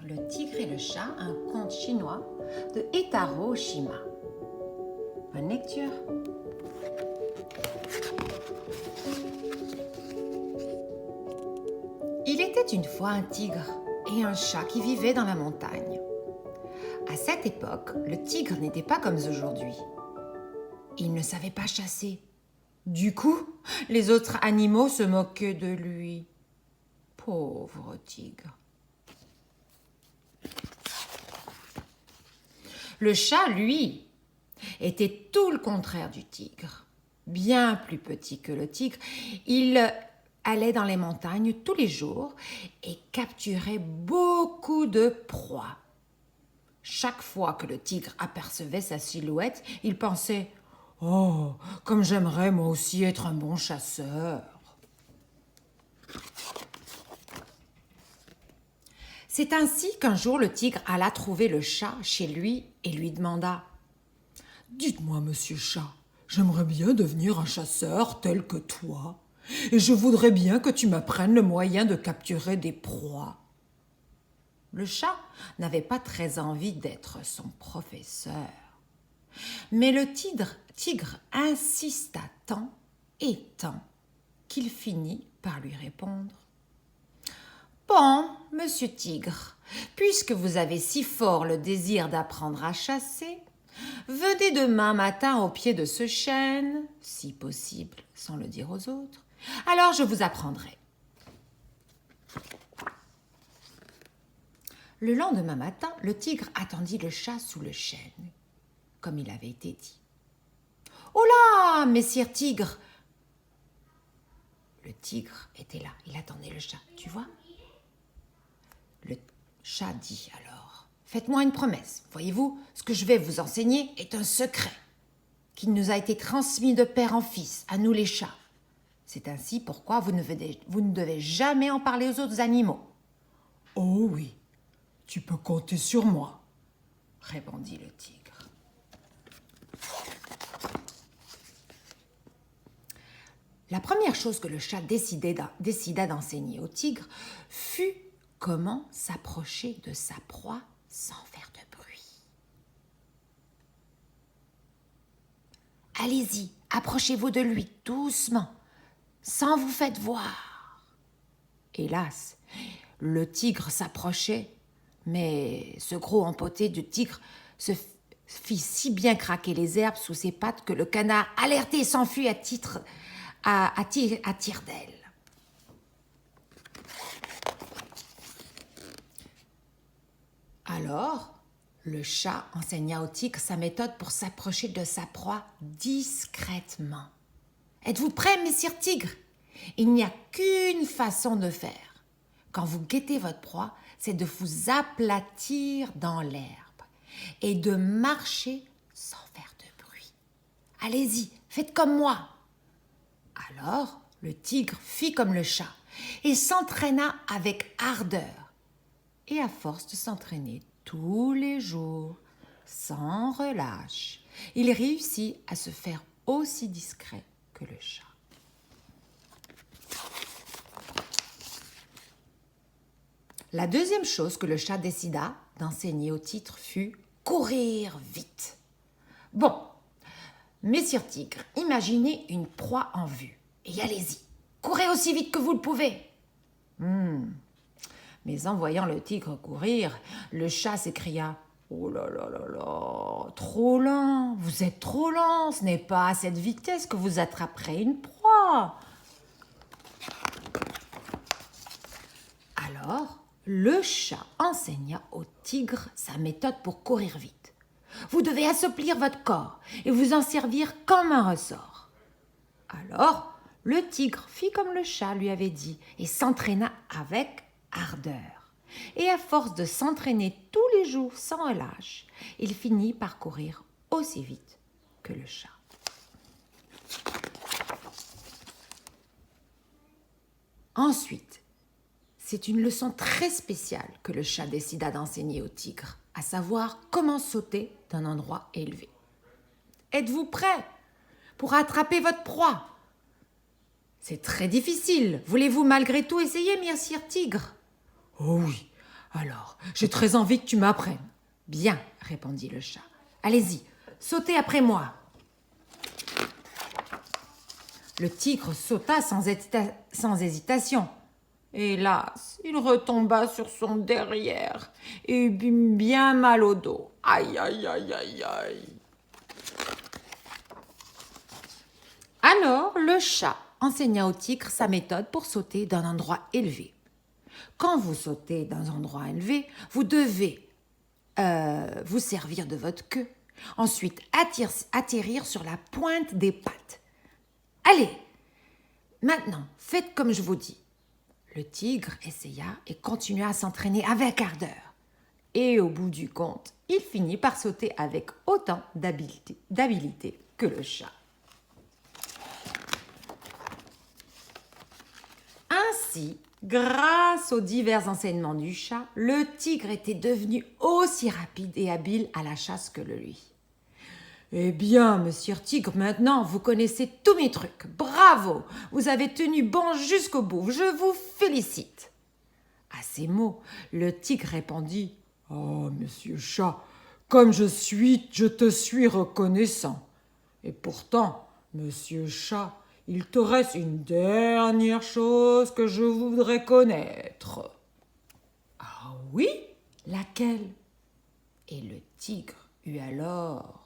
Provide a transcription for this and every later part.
Le tigre et le chat, un conte chinois de Etaro Oshima. Bonne lecture. Il était une fois un tigre et un chat qui vivaient dans la montagne. À cette époque, le tigre n'était pas comme aujourd'hui. Il ne savait pas chasser. Du coup, les autres animaux se moquaient de lui. Pauvre tigre. Le chat, lui, était tout le contraire du tigre. Bien plus petit que le tigre, il allait dans les montagnes tous les jours et capturait beaucoup de proies. Chaque fois que le tigre apercevait sa silhouette, il pensait « Oh, comme j'aimerais moi aussi être un bon chasseur !» C'est ainsi qu'un jour le tigre alla trouver le chat chez lui et lui demanda « Dites-moi, monsieur chat, j'aimerais bien devenir un chasseur tel que toi, et je voudrais bien que tu m'apprennes le moyen de capturer des proies. » Le chat n'avait pas très envie d'être son professeur. Mais le tigre insista tant et tant qu'il finit par lui répondre « Bon, monsieur Tigre, puisque vous avez si fort le désir d'apprendre à chasser, venez demain matin au pied de ce chêne, si possible, sans le dire aux autres. Alors je vous apprendrai. » Le lendemain matin, le tigre attendit le chat sous le chêne, comme il avait été dit. « Oh là, messire Tigre !» Le tigre était là, il attendait le chat, tu vois ? Le chat dit alors « Faites-moi une promesse. Voyez-vous, ce que je vais vous enseigner est un secret qui nous a été transmis de père en fils, à nous les chats. C'est ainsi pourquoi vous ne devez jamais en parler aux autres animaux. »« Oh oui, tu peux compter sur moi, » répondit le tigre. La première chose que le chat décida d'enseigner au tigre fut comment s'approcher de sa proie sans faire de bruit. « Allez-y, approchez-vous de lui doucement, sans vous faire voir. » Hélas, le tigre s'approchait, mais ce gros empoté du tigre se fit si bien craquer les herbes sous ses pattes que le canard, alerté, s'enfuit à tire d'aile. Alors, le chat enseigna au tigre sa méthode pour s'approcher de sa proie discrètement. « Êtes-vous prêts, messire Tigre ? Il n'y a qu'une façon de faire. Quand vous guettez votre proie, c'est de vous aplatir dans l'herbe et de marcher sans faire de bruit. Allez-y, faites comme moi. » Alors, le tigre fit comme le chat et s'entraîna avec ardeur. Et à force de s'entraîner tous les jours, sans relâche, il réussit à se faire aussi discret que le chat. La deuxième chose que le chat décida d'enseigner au tigre fut courir vite. Bon, messire Tigre, imaginez une proie en vue et allez-y, courez aussi vite que vous le pouvez. Mais en voyant le tigre courir, le chat s'écria « Oh là là là là, trop lent, vous êtes trop lent, ce n'est pas à cette vitesse que vous attraperez une proie. » Alors, le chat enseigna au tigre sa méthode pour courir vite. Vous devez assouplir votre corps et vous en servir comme un ressort. Alors, le tigre fit comme le chat lui avait dit et s'entraîna avec ardeur. Et à force de s'entraîner tous les jours sans relâche, il finit par courir aussi vite que le chat. Ensuite, c'est une leçon très spéciale que le chat décida d'enseigner au tigre, à savoir comment sauter d'un endroit élevé. Êtes-vous prêts pour attraper votre proie? C'est très difficile. Voulez-vous malgré tout essayer, messire Tigre? Oh oui, Alors, j'ai très envie que tu m'apprennes. Bien, répondit le chat. Allez-y, sautez après moi. Le tigre sauta sans hésitation. Hélas, il retomba sur son derrière et eut bien mal au dos. Aïe, aïe, aïe, aïe, aïe. Alors, le chat enseigna au tigre sa méthode pour sauter d'un endroit élevé. Quand vous sautez d'un endroit élevé, vous devez vous servir de votre queue. Ensuite, atterrir sur la pointe des pattes. Allez, maintenant, faites comme je vous dis. Le tigre essaya et continua à s'entraîner avec ardeur. Et au bout du compte, il finit par sauter avec autant d'habileté que le chat. Ainsi, grâce aux divers enseignements du chat, le tigre était devenu aussi rapide et habile à la chasse que le lui. Eh bien, monsieur Tigre, maintenant, vous connaissez tous mes trucs. Bravo! Vous avez tenu bon jusqu'au bout. Je vous félicite. À ces mots, le tigre répondit « Oh, monsieur Chat, comme je te suis reconnaissant. Et pourtant, monsieur Chat, il te reste une dernière chose que je voudrais connaître. » Ah oui? Laquelle? Et le tigre eut alors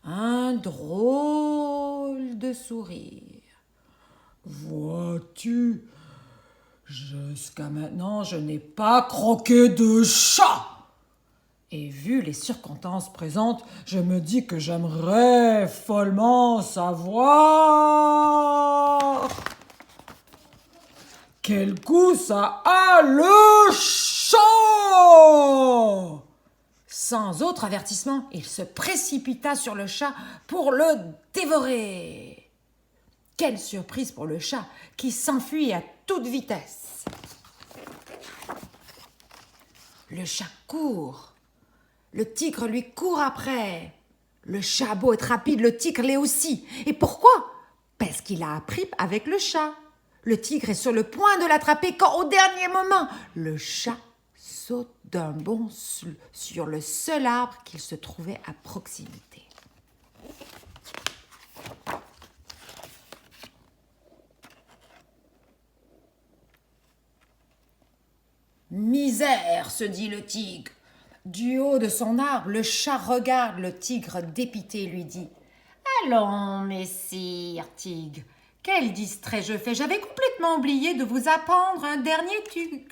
un drôle de sourire. Vois-tu, jusqu'à maintenant, je n'ai pas croqué de chat. Et vu les circonstances présentes, je me dis que j'aimerais follement savoir quel goût ça a le chat. Sans autre avertissement, il se précipita sur le chat pour le dévorer. Quelle surprise pour le chat qui s'enfuit à toute vitesse. Le chat court. Le tigre lui court après. Le chat a beau être rapide, le tigre l'est aussi. Et pourquoi? Parce qu'il a appris avec le chat. Le tigre est sur le point de l'attraper quand, au dernier moment, le chat saute d'un bond sur le seul arbre qu'il se trouvait à proximité. Misère, se dit le tigre. Du haut de son arbre, le chat regarde le tigre dépité et lui dit « Allons, messire tigre, quel distrait je fais. J'avais complètement oublié de vous apprendre un dernier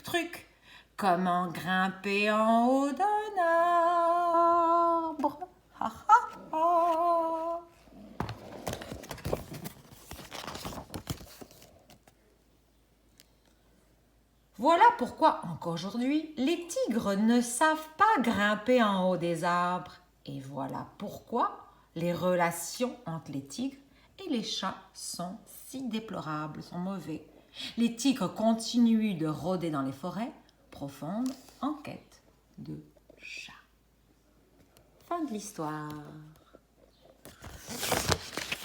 truc. Comment grimper en haut d'un arbre. Ha, ha, ha. » Voilà pourquoi, encore aujourd'hui, les tigres ne savent pas grimper en haut des arbres. Et voilà pourquoi les relations entre les tigres et les chats sont si déplorables, sont mauvais. Les tigres continuent de rôder dans les forêts profondes en quête de chats. Fin de l'histoire.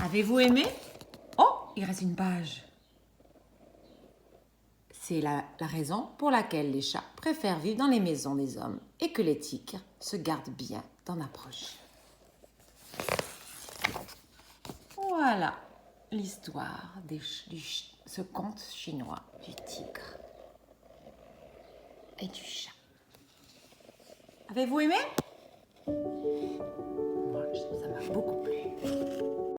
Avez-vous aimé? Oh, il reste une page. C'est la raison pour laquelle les chats préfèrent vivre dans les maisons des hommes et que les tigres se gardent bien d'en approcher. Voilà l'histoire de ce conte chinois du tigre et du chat. Avez-vous aimé? Moi, ça m'a beaucoup